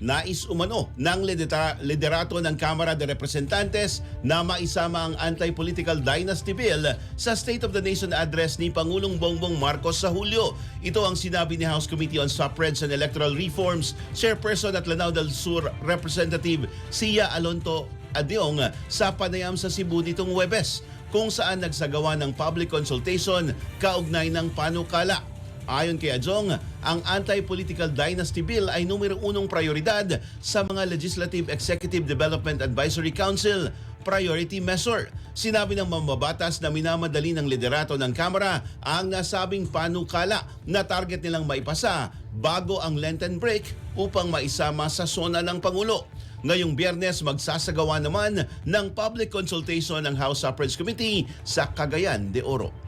nais umano ng liderato ng Kamara de Representantes na maisama ang Anti-Political Dynasty Bill sa State of the Nation address ni Pangulong Bongbong Marcos sa Hulyo. Ito ang sinabi ni House Committee on Suffrage and Electoral Reforms Chairperson at Lanao del Sur Representative Sia Alonto Adeong sa panayam sa Cebu nitong Huwebes, kung saan nagsagawa ng public consultation kaugnay ng panukala. Ayon kay Adjong, ang Anti-Political Dynasty Bill ay numero 1 prioridad sa mga Legislative Executive Development Advisory Council priority measure. Sinabi ng mambabatas na minamadali ng liderato ng Kamara ang nasabing panukala na target nilang maipasa bago ang Lenten break upang maisama sa sona ng Pangulo. Ngayong Biyernes, magsasagawa naman ng public consultation ng House Suffrage Committee sa Cagayan de Oro.